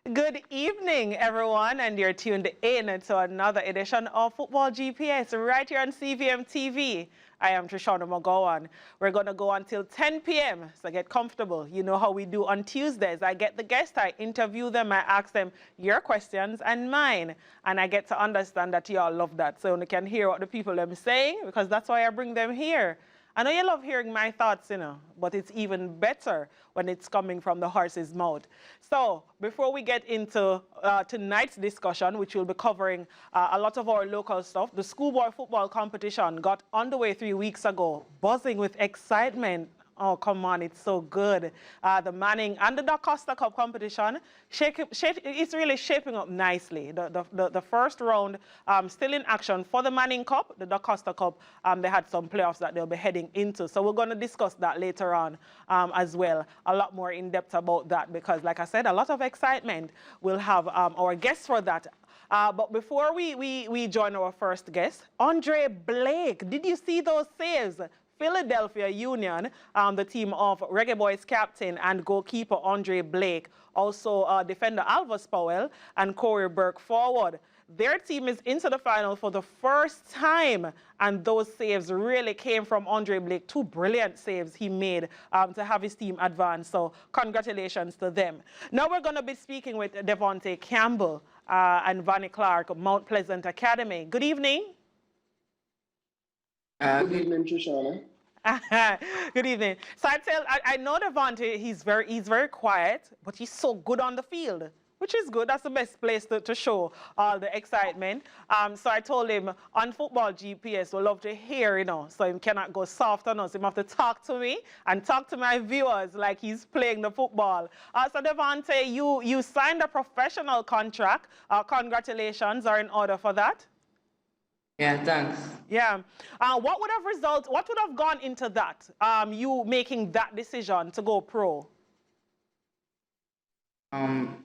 Good evening, everyone, and you're tuned in to another edition of Football GPS right here on CVM TV. I am Trishana McGowan. We're going to go until 10 p.m., so get comfortable. You know how we do on Tuesdays. I get the guests, I interview them, I ask them your questions and mine, and I get to understand that you all love that, so you can hear what the people are saying, because that's why I bring them here. I know you love hearing my thoughts, but it's even better when it's coming from the horse's mouth. So before we get into tonight's discussion, which will be covering a lot of our local stuff, the schoolboy football competition got underway 3 weeks ago, buzzing with excitement. Oh, come on, it's so good. The Manning and the Costa Cup competition, it's really shaping up nicely. The first round still in action for the Manning Cup, the Costa Cup. They had some playoffs that they'll be heading into. So we're going to discuss that later on as well. A lot more in depth about that because, like I said, a lot of excitement. We'll have our guests for that. But before we join our first guest, Andre Blake, did you see those saves? Philadelphia Union, the team of Reggae Boys captain and goalkeeper Andre Blake, also defender Alvis Powell and Corey Burke forward. Their team is into the final for the first time, and those saves really came from Andre Blake. 2 brilliant saves he made to have his team advance, so congratulations to them. Now we're going to be speaking with Devonte Campbell and Vanie Clarke, Mount Pleasant Academy. Good evening. Good evening, Trishana. Good evening. So I know Devonte, he's very quiet, but he's so good on the field, which is good. That's the best place to show all the excitement. So I told him on Football GPS, we'd love to hear, so he cannot go soft on us. He have to talk to me and talk to my viewers like he's playing the football. So Devonte, you signed a professional contract. Congratulations are in order for that. Yeah, thanks. Yeah. What would have gone into that, you making that decision to go pro? In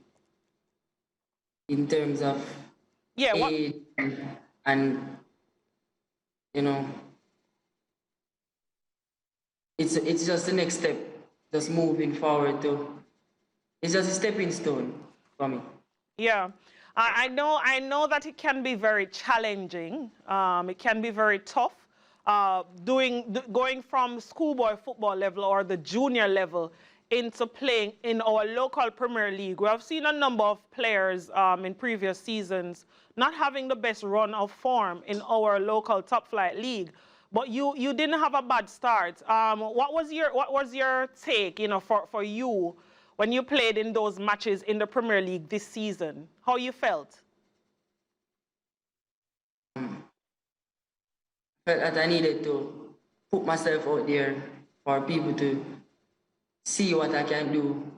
terms of age and, it's just the next step, just moving forward it's just a stepping stone for me. Yeah. I know that it can be very challenging. It can be very tough. Going from schoolboy football level or the junior level into playing in our local Premier League. We have seen a number of players in previous seasons not having the best run of form in our local top flight league. But you didn't have a bad start. What was your take, for you when you played in those matches in the Premier League this season? How you felt? Felt that I needed to put myself out there for people to see what I can do,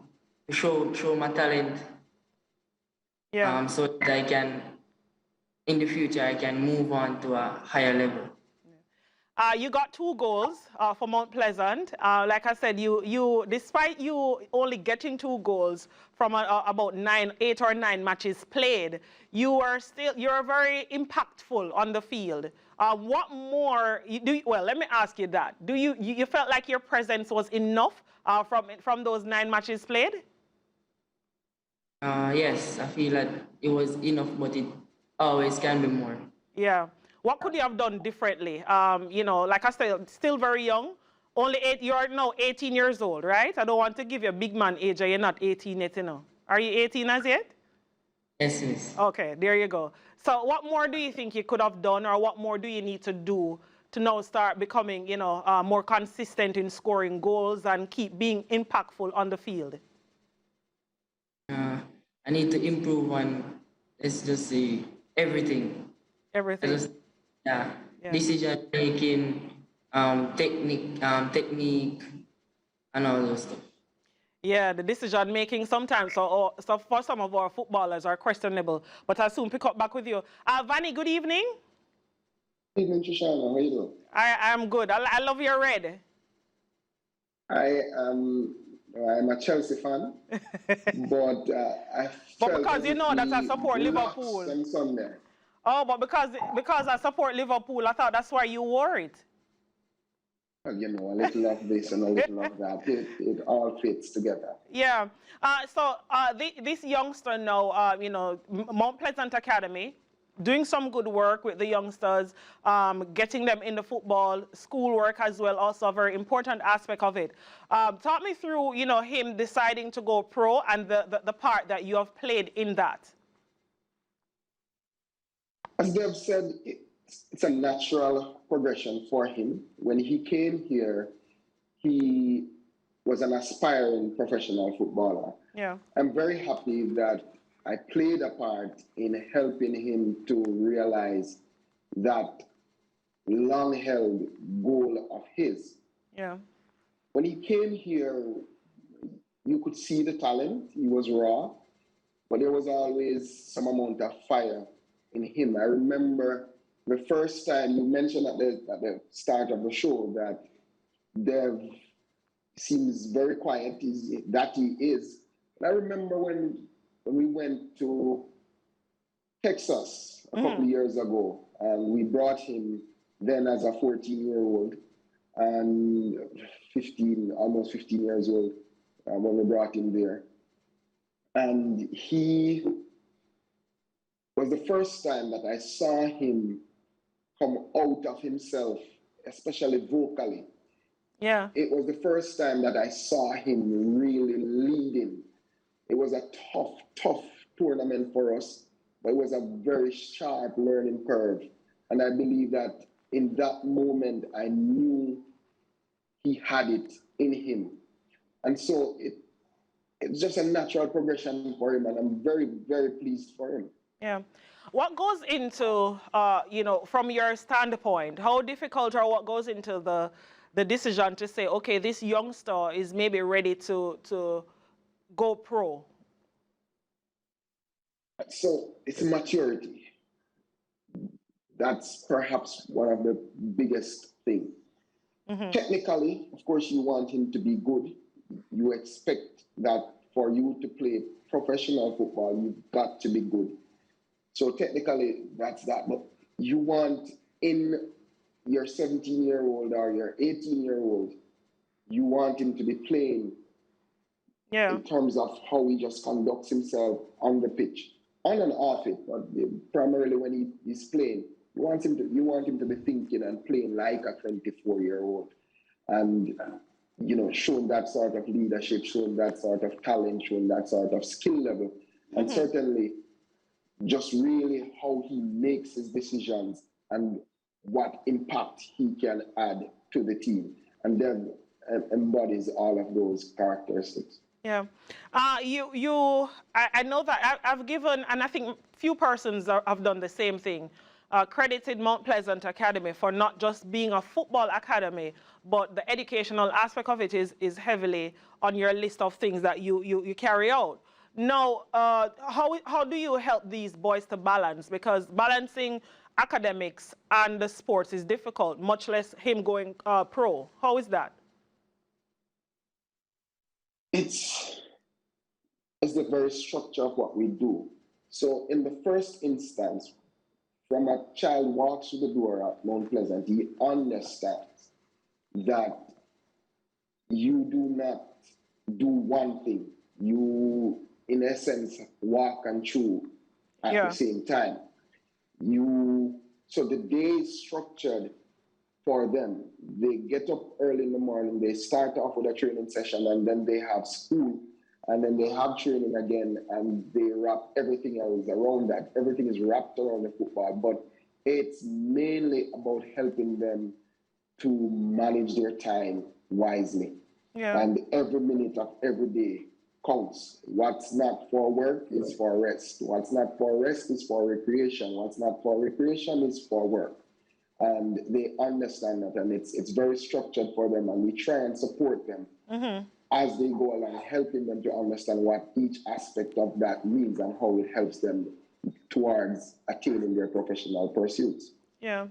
to show my talent. Yeah. So that I can, in the future, I can move on to a higher level. You got 2 goals for Mount Pleasant. Like I said, you despite you only getting 2 goals from about 8 or 9 matches played, you're very impactful on the field. What more well, let me ask you that. Do you felt like your presence was enough from those 9 matches played? Yes, I feel like it was enough, but it always can be more. Yeah. What could you have done differently? Like I said, still very young. You're now 18 years old, right? I don't want to give you a big man age, you're not 18 yet, Are you 18 as yet? Yes, yes. Okay, there you go. So what more do you think you could have done, or what more do you need to do to now start becoming, more consistent in scoring goals and keep being impactful on the field? I need to improve on, let's just say, everything. Everything. Yeah. Decision making, technique, and all those stuff. Yeah, the decision making sometimes so for some of our footballers are questionable. But I'll soon pick up back with you. Vanie, good evening. Good evening, Trishana. How are you doing? I'm good. I love your red. I'm a Chelsea fan, but but because you know that I support Liverpool. On Sunday. Oh, but because I support Liverpool, I thought that's why you wore it. You know, a little of this and a little of that. It all fits together. Yeah. This youngster now, you know, Mount Pleasant Academy, doing some good work with the youngsters, getting them into football, schoolwork as well, also a very important aspect of it. Talk me through, you know, him deciding to go pro and the part that you have played in that. As Dev said, it's a natural progression for him. When he came here, he was an aspiring professional footballer. Yeah. I'm very happy that I played a part in helping him to realize that long-held goal of his. Yeah. When he came here, you could see the talent. He was raw, but there was always some amount of fire in him. I remember the first time you mentioned at the start of the show that Dev seems very quiet, that he is. And I remember when we went to Texas a couple of years ago, and we brought him then as a 14-year-old and almost 15 years old when we brought him there. And he was the first time that I saw him come out of himself, especially vocally. Yeah. It was the first time that I saw him really leading. It was a tough tournament for us, but it was a very sharp learning curve. And I believe that in that moment, I knew he had it in him. And so it's just a natural progression for him, and I'm very, very pleased for him. Yeah. What goes into, you know, from your standpoint, how difficult or what goes into the decision to say, okay, this youngster is maybe ready to go pro? So it's maturity. That's perhaps one of the biggest things. Technically, of course, you want him to be good. You expect that for you to play professional football, you've got to be good. So technically, that's that. But you want in your 17-year-old or your 18-year-old, you want him to be playing in terms of how he just conducts himself on the pitch, on and off it, but primarily when he's playing. You want him to be thinking and playing like a 24-year-old, and you know, showing that sort of leadership, showing that sort of talent, showing that sort of skill level, and certainly just really how he makes his decisions and what impact he can add to the team, and then embodies all of those characteristics. Yeah. I know that I've given, and I think few persons have done the same thing, credited Mount Pleasant Academy for not just being a football academy, but the educational aspect of it is heavily on your list of things that you carry out. Now, how do you help these boys to balance? Because balancing academics and the sports is difficult, much less him going pro. How is that? It's the very structure of what we do. So in the first instance, from a child walks through the door at Mount Pleasant, he understands that you do not do one thing. You, in essence, walk and chew at the same time. So the day is structured for them. They get up early in the morning, they start off with a training session, and then they have school, and then they have training again, and they wrap everything else around that. Everything is wrapped around the football, but it's mainly about helping them to manage their time wisely. Yeah. And every minute of every day counts. What's not for work is for rest. What's not for rest is for recreation. What's not for recreation is for work. And they understand that, and it's very structured for them, and we try and support them as they go along, helping them to understand what each aspect of that means and how it helps them towards attaining their professional pursuits. Yeah,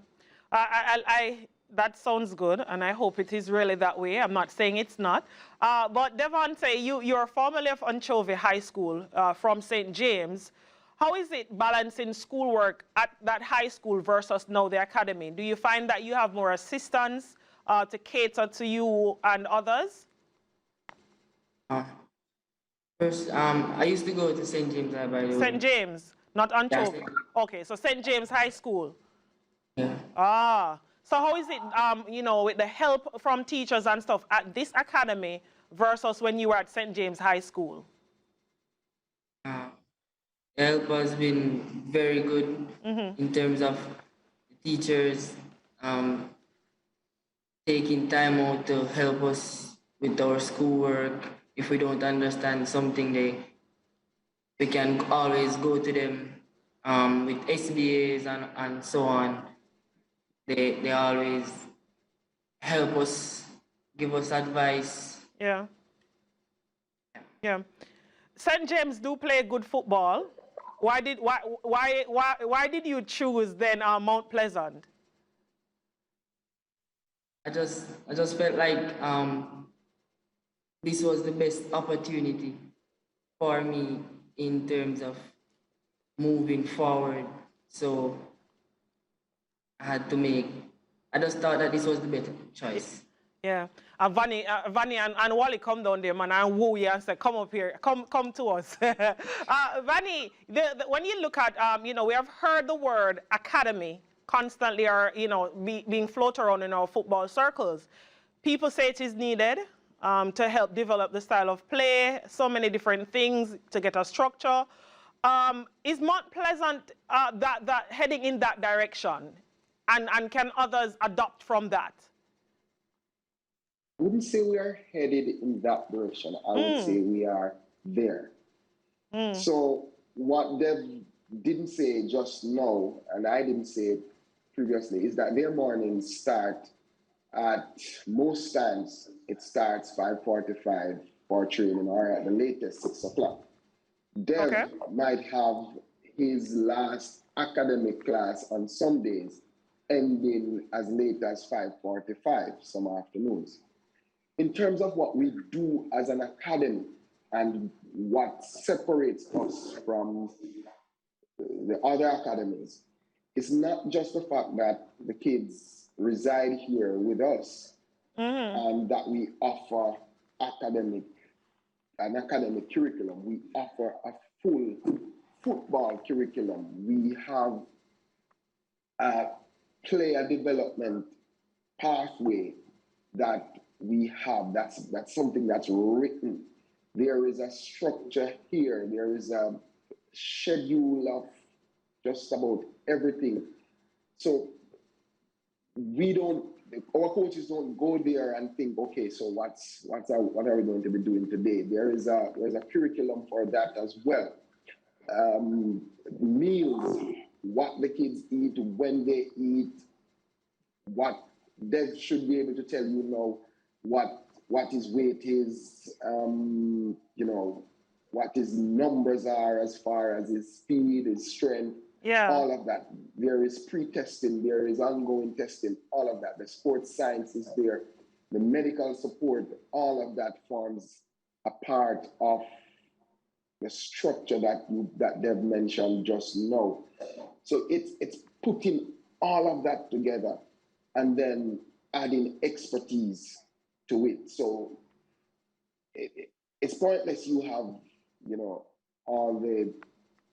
that sounds good, and I hope it is really that way. I'm not saying it's not. But Devonte, you're formerly of Anchovy High School from St. James. How is it balancing schoolwork at that high school versus now the academy? Do you find that you have more assistance to cater to you and others? First, I used to go to St. James High, by the way. St. James, not Yes. Anchovy. Okay, so St. James High School. Yeah. Ah, so how is it, you know, with the help from teachers and stuff at this academy versus when you were at St. James High School? The help has been very good in terms of the teachers taking time out to help us with our schoolwork. If we don't understand something, we can always go to them with SBAs and so on. They always help us, give us advice. Yeah. Yeah. St. James do play good football. Why did you choose then Mount Pleasant? I just felt like this was the best opportunity for me in terms of moving forward. So I just thought that this was the better choice. Yeah, and Vanie and Wally come down there, man, and woo you and say, come up here, come to us. Vanie, when you look at, you know, we have heard the word academy constantly, or you know, being floated around in our football circles. People say it is needed to help develop the style of play, so many different things to get a structure. Is Mount Pleasant that heading in that direction, and can others adopt from that? I wouldn't say we are headed in that direction. I would say we are there. So what Dev didn't say just now, and I didn't say it previously, is that their mornings start at, most times, it starts 5:45 for training, or at the latest 6 o'clock. Dev might have his last academic class on some days ending as late as 5:45 some afternoons. In terms of what we do as an academy and what separates us from the other academies, it's not just the fact that the kids reside here with us and that we offer an academic curriculum. We offer a full football curriculum. We have a player development pathway that we have. That's something that's written. There is a structure here. There is a schedule of just about everything. So our coaches don't go there and think, okay, so what are we going to be doing today? There's a curriculum for that as well. Meals, what the kids eat, when they eat, what Dev should be able to tell you now, what his weight is, you know, what his numbers are as far as his speed, his strength, all of that. There is pre-testing, there is ongoing testing, all of that. The sports science is there, the medical support, all of that forms a part of the structure that Dev mentioned just now. So it's putting all of that together and then adding expertise to it. So it's pointless you have, you know, all the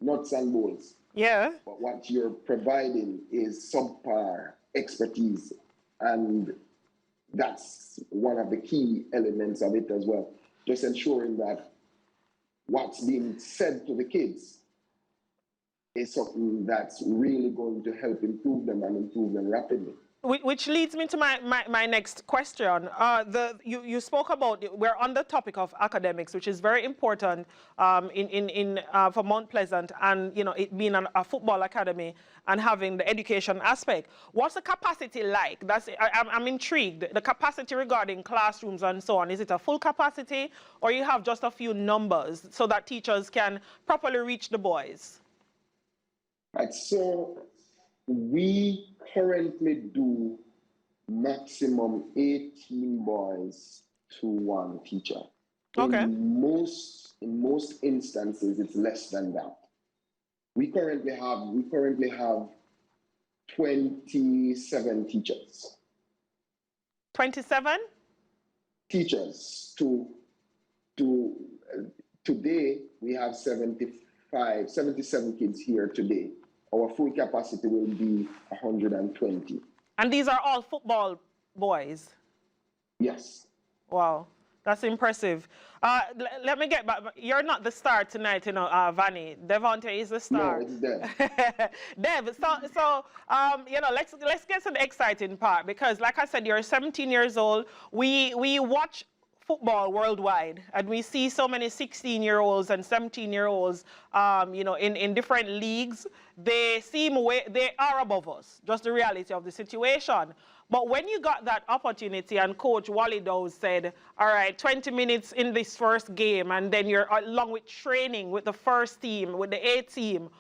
nuts and bolts. Yeah. But what you're providing is subpar expertise. And that's one of the key elements of it as well. Just ensuring that what's being said to the kids is something that's really going to help improve them and improve them rapidly. Which leads me to my next question. You spoke about, we're on the topic of academics, which is very important for Mount Pleasant, and you know, it being a football academy and having the education aspect. What's the capacity like? I'm intrigued. The capacity regarding classrooms and so on. Is it a full capacity, or you have just a few numbers so that teachers can properly reach the boys? Right. So we currently do maximum 18 boys to one teacher. Okay. In most instances, it's less than that. We currently have 27 teachers. 27? Teachers today we have 77 kids here today. Our full capacity will be 120. And these are all football boys? Yes. Wow, that's impressive. Let me get back. You're not the star tonight, you know, Vanie. Devonte is the star. No, it's Dev. Dev, you know, let's get to the exciting part, because, like I said, you're 17 years old. We watch football worldwide, and we see so many 16-year-olds and 17-year-olds, you know, in different leagues. They are above us, just the reality of the situation. But when you got that opportunity and Coach Wally Dowes said, all right, 20 minutes in this first game, and then you're along with training with the first team, with the A team,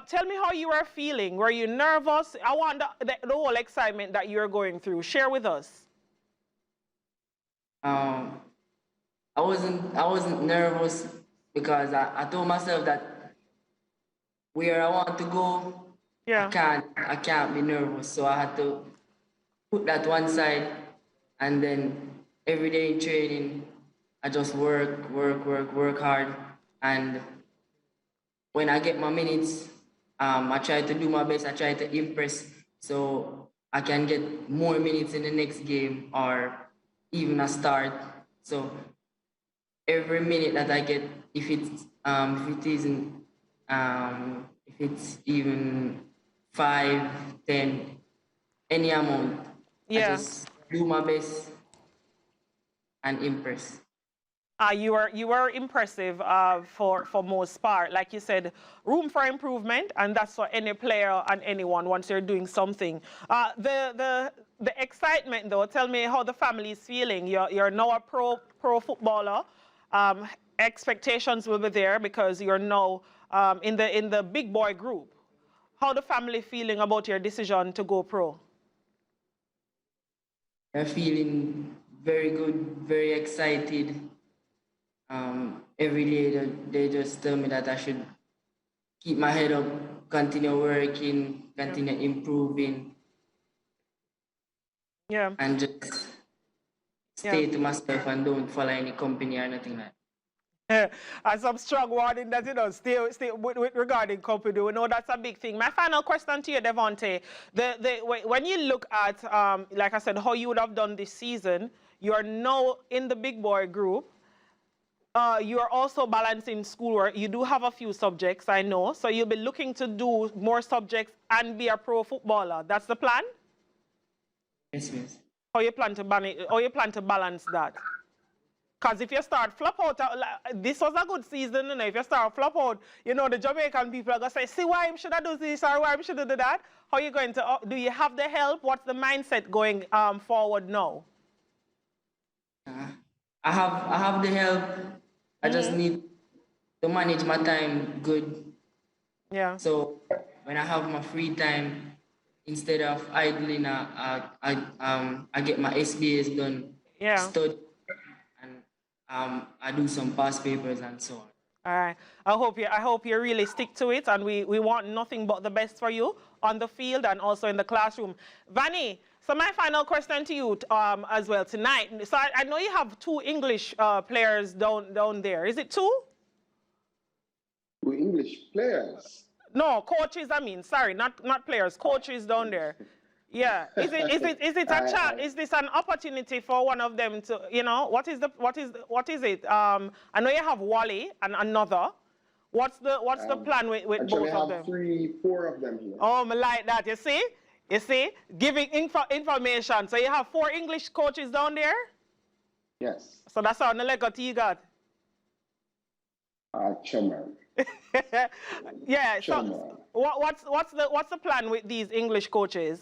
tell me how you were feeling. Were you nervous? I want the whole excitement that you're going through. Share with us. I wasn't nervous because I told myself that where I want to go, Yeah. I can't be nervous. So I had to put that one side, and then every day in training, I just work hard, and when I get my minutes, I try to do my best. I try to impress, so I can get more minutes in the next game or even a start. So every minute that I get, if it's even 5, 10, any amount, Yeah. I just do my best and impress. You were impressive for most part. Like you said, room for improvement, and that's for any player and anyone once you're doing something. The excitement, though, tell me how the family is feeling. You're now a pro footballer. Expectations will be there because you're now in the big boy group. How the family feeling about your decision to go pro? They're feeling very good, very excited. Every day they just tell me that I should keep my head up, continue working, continue improving. Yeah. And just stay to myself and don't follow any company or nothing like that. And some strong warning that, you know, stay with regarding company. We know that's a big thing. My final question to you, Devonte, when you look at, like I said, how you would have done this season, you're now in the big boy group. You are also balancing schoolwork. You do have a few subjects, I know. So you'll be looking to do more subjects and be a pro footballer. That's the plan? Yes, miss. How you plan to balance that? Because if you start flop out, this was a good season, you know. If you start flop out, you know, the Jamaican people are going to say, see why I should do this or why I should do that. How are you going to, do you have the help? What's the mindset going forward now? I have the help. I just need to manage my time good. Yeah. So when I have my free time, instead of idling, I get my SBAs done, Yeah. study, and I do some past papers and so on. All right. I hope you really stick to it, and we want nothing but the best for you on the field and also in the classroom. Vanie, so my final question to you as well tonight. So I know you have 2 English players down there. Is it 2? 2 English players? No, coaches. I mean, sorry, not players. Coaches down there. Yeah. Is it a chat? Is this an opportunity for one of them to, you know, what is it? I know you have Wally and another. What's the plan with both of them? Actually, I have 4 of them here. Oh, I like that. You see, giving information. So you have 4 English coaches down there. Yes. So that's how the legacy you got. Chairman. Yeah. Chairman. So what's the plan with these English coaches?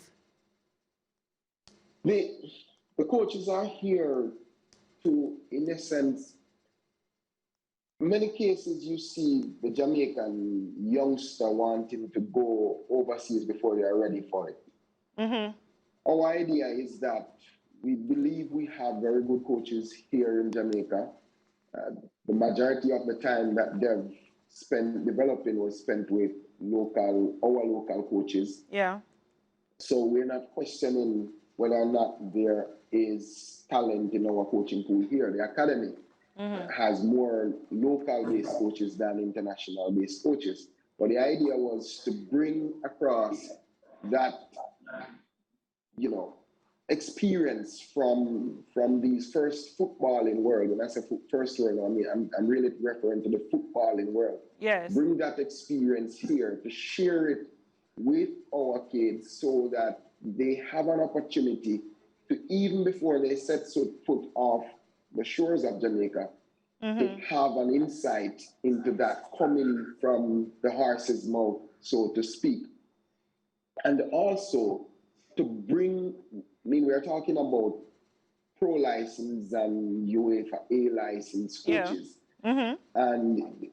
The coaches are here to, in a sense, many cases you see the Jamaican youngster wanting to go overseas before they are ready for it. Mm-hmm. Our idea is that we believe we have very good coaches here in Jamaica. The majority of the time that they've spent developing was spent with our local coaches. Yeah. So we're not questioning whether or not there is talent in our coaching pool here. The academy has more local-based coaches than international-based coaches. But the idea was to bring across that, experience from these first footballing world. When I say first world, I mean I'm really referring to the footballing world. Yes. Bring that experience here to share it with our kids so that they have an opportunity to, even before they set foot off the shores of Jamaica, to have an insight into that coming from the horse's mouth, so to speak. And also to bring, we're talking about pro license and UEFA A license coaches. Yeah. And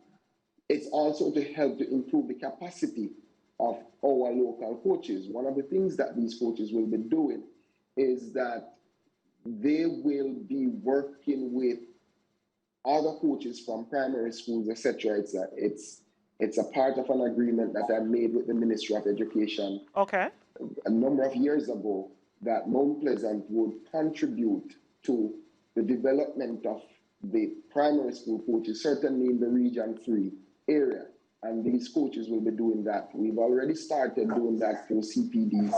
it's also to help to improve the capacity of our local coaches. One of the things that these coaches will be doing is that they will be working with other coaches from primary schools, etc. It's a part of an agreement that I made with the Ministry of Education a number of years ago, that Mount Pleasant would contribute to the development of the primary school coaches, certainly in the Region 3 area. And these coaches will be doing that. We've already started doing that through CPD,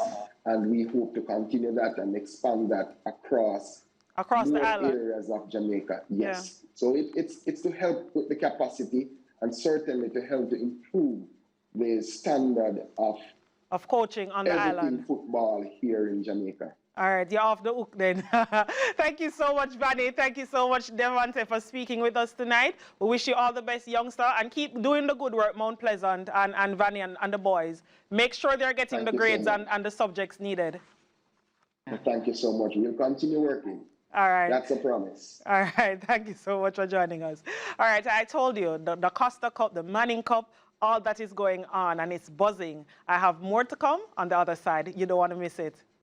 and we hope to continue that and expand that across the island areas of Jamaica. Yes. Yeah. So it's to help with the capacity and certainly to help to improve the standard of coaching on the island. Football here in Jamaica. All right, you're off the hook then. Thank you so much, Vanie. Thank you so much, Devonte, for speaking with us tonight. We wish you all the best, youngster, and keep doing the good work, Mount Pleasant and Vanie and the boys. Make sure they're getting the grades and the subjects needed. Thank you so much. We'll continue working. All right. That's a promise. All right. Thank you so much for joining us. All right. I told you, the Costa Cup, the Manning Cup, all that is going on, and it's buzzing. I have more to come on the other side. You don't want to miss it.